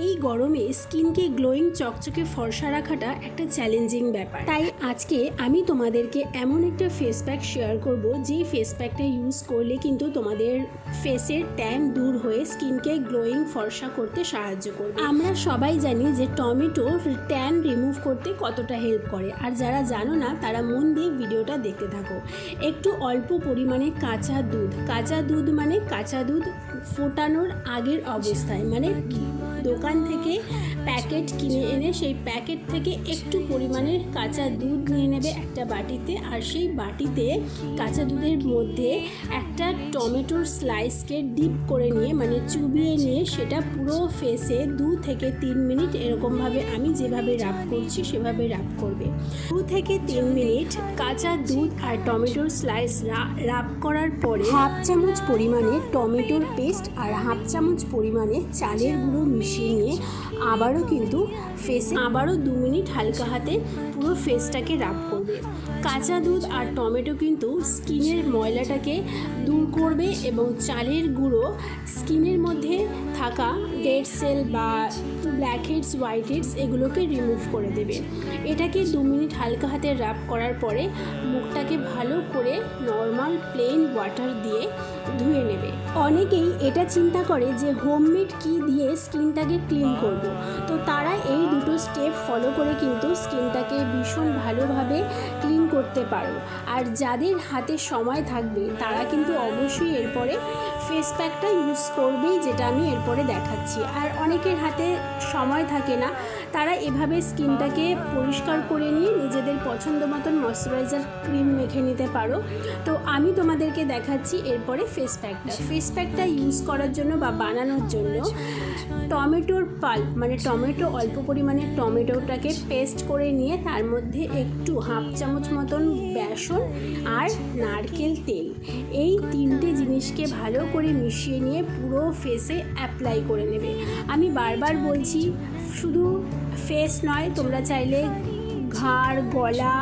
এই গরমে স্কিনকে গ্লোয়িং চকচকে ফর্সা রাখাটা একটা চ্যালেঞ্জিং ব্যাপার। তাই আজকে আমি তোমাদেরকে এমন একটা ফেস প্যাক শেয়ার করব, যে ফেস প্যাকটা ইউজ করলে কিন্তু তোমাদের ফেসের ট্যান দূর হয়ে স্কিনকে গ্লোয়িং ফর্সা করতে সাহায্য করবে। আমরা সবাই জানি যে টমেটো ট্যান রিমুভ করতে কতটা হেল্প করে, আর যারা জানো না তারা মন দিয়ে ভিডিওটা দেখতে থাকো। একটু অল্প পরিমাণে কাঁচা দুধ মানে কাঁচা দুধ ফোটানোর আগের অবস্থায়, মানে দোকান থেকে প্যাকেট কিনে এনে সেই প্যাকেট থেকে একটু পরিমাণের কাঁচা দুধ নিয়ে নেবে একটা বাটিতে, আর সেই বাটিতে কাঁচা দুধের মধ্যে একটা টমেটোর স্লাইসকে ডিপ করে নিয়ে মানে চুবিয়ে নিয়ে সেটা পুরো ফেসে 2 থেকে 3 মিনিট এরকমভাবে আমি যেভাবে রাব করছি সেভাবে রাব করবে। 2 থেকে 3 মিনিট কাঁচা দুধ আর টমেটোর স্লাইস রাব করার পরে হাফ চামচ পরিমাণে টমেটোর পেস্ট আর হাফ চামচ পরিমাণে চালের গুঁড়ো মিশিয়ে নিয়ে আবারও কিন্তু ফেসে 2 মিনিট হালকা হাতে পুরো ফেসটাকে রাব করবে। কাঁচা দুধ আর টমেটো কিন্তু স্কিনের ময়লাটাকে দূর করবে এবং চালের গুঁড়ো স্কিনের মধ্যে থাকা ডেড সেল বা ব্ল্যাক হেডস হোয়াইট হেডস এগুলোকে রিমুভ করে দেবে। এটাকে 2 মিনিট হালকা হাতে রাব করার পরে মুখটাকে ভালো করে নর্মাল প্লেন ওয়াটার দিয়ে ধুয়ে নেবে। অনেকেই এটা চিন্তা করে যে হোমমেড কি দিয়ে স্কিনটাকে ক্লিন করব, তো তারা এই দুটো স্টেপ ফলো করে কিন্তু স্কিনটাকে ভীষণ ভালোভাবে ক্লিন করতে পারো। আর যাদের হাতে সময় থাকবে তারা কিন্তু অবশ্যই এরপরে ফেস প্যাকটা ইউজ করবেই, যেটা আমি এরপরে দেখাচ্ছি। আর অনেকের হাতে সময় থাকে না, তারা এভাবে স্কিনটাকে পরিষ্কার করে নিয়ে নিজেদের পছন্দ মতন ময়শ্চারাইজার ক্রিম মেখে নিতে পারো। তো আমি তোমাদেরকে দেখাচ্ছি এরপরে ফেস প্যাকটা ইউজ করার জন্য বা বানানোর জন্য টমেটোর পাল্প মানে টমেটো অল্প পরিমাণে টমেটোটাকে পেস্ট করে নিয়ে তার মধ্যে একটু হাফ চামচ মতন বেসন আর নারকেল তেল, এই 3টে জিনিসকে ভালো করে মিশিয়ে নিয়ে পুরো ফেসে অ্যাপ্লাই করে নেবে। আমি বারবার বলছি, শুধু ফেস নয়, তোমরা চাইলে ঘাড়, গলা,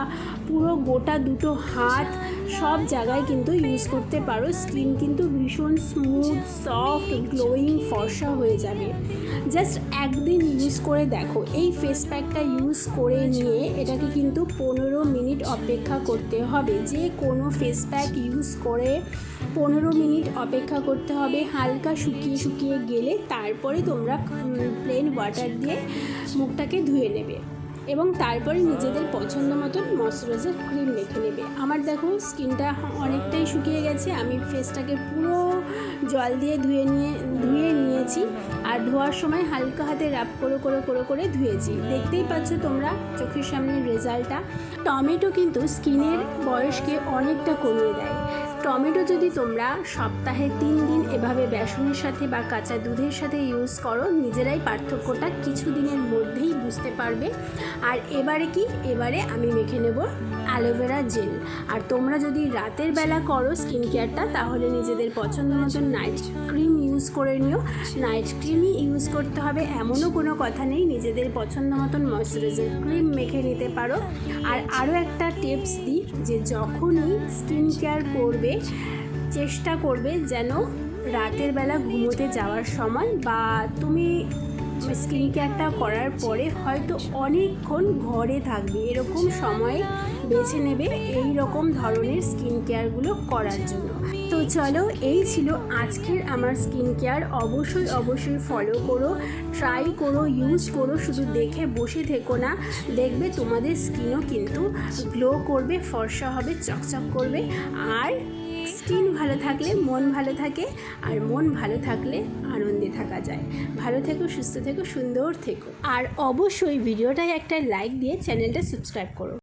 পুরো গোটা দুটো হাত সব জায়গায় কিন্তু ইউজ করতে পারো। স্কিন কিন্তু ভীষণ স্মুথ, সফট, গ্লোয়িং ফর্সা হয়ে যাবে। জাস্ট একদিন ইউজ করে দেখো। এই ফেস প্যাকটা ইউজ করে নিয়ে এটাকে কিন্তু 15 মিনিট অপেক্ষা করতে হবে। যে কোনো ফেস প্যাক ইউজ করে 15 মিনিট অপেক্ষা করতে হবে। হালকা শুকিয়ে গেলে তারপরে তোমরা প্লেন ওয়াটার দিয়ে মুখটাকে ধুয়ে নেবে এবং তারপরে নিজেদের পছন্দ মতন ময়শ্চারাইজার ক্রিম মেখে নেবে। আমার দেখো স্কিনটা অনেকটাই শুকিয়ে গেছে, আমি ফেসটাকে পুরো জল দিয়ে ধুয়ে নিয়েছি, আর ধোয়ার সময় হালকা হাতে রাব করে ধুয়েছি। দেখতেই পাচ্ছ তোমরা চোখের সামনে রেজাল্টটা। টমেটো কিন্তু স্কিনের বয়সকে অনেকটা কমিয়ে দেয়। টমেটো যদি তোমরা সপ্তাহে 3 দিন এভাবে বেসনের সাথে বা কাঁচা দুধের সাথে ইউজ করো, নিজেরাই পার্থক্যটা কিছু দিনের মধ্যেই বুঝতে পারবে। আর এবারে আমি মেখে নেব অ্যালোভেরা জেল। আর তোমরা যদি রাতের বেলা করো স্কিন কেয়ারটা, তাহলে নিজেদের পছন্দ মতন নাইট ক্রিম ইউজ করে নিও। নাইট ক্রিমই ইউজ করতে হবে এমনও কোনো কথা নেই, নিজেদের পছন্দ মতন ময়শ্চারাইজার ক্রিম মেখে নিতে পারো। আর আরও একটা টিপস দিই, যে যখনই স্কিন কেয়ার করবে চেষ্টা করবে যেন রাতের বেলা ঘুমোতে যাওয়ার সময় বা তুমি স্কিন কেয়ারটা করার পরে হয়তো অনেকক্ষণ ঘরে থাকবে, এরকম সময় বেছে নেবে এই রকম ধরনের স্কিন কেয়ারগুলো করার জন্য। তো চলো, এই ছিল আজকের আমার স্কিন কেয়ার। অবশ্যই ফলো করো, ট্রাই করো, ইউজ করো, শুধু দেখে বসে থেকো না। দেখবে তোমাদের স্কিনও কিন্তু গ্লো করবে, ফর্সা হবে, চকচক করবে। আর স্কিন ভালো থাকলে মন ভালো থাকে, আর মন ভালো থাকলে আনন্দে থাকা যায়। ভালো থেকো, সুস্থ থেকো, সুন্দর থেকো। আর অবশ্যই ভিডিওটায় একটা লাইক দিয়ে চ্যানেলটা সাবস্ক্রাইব করো।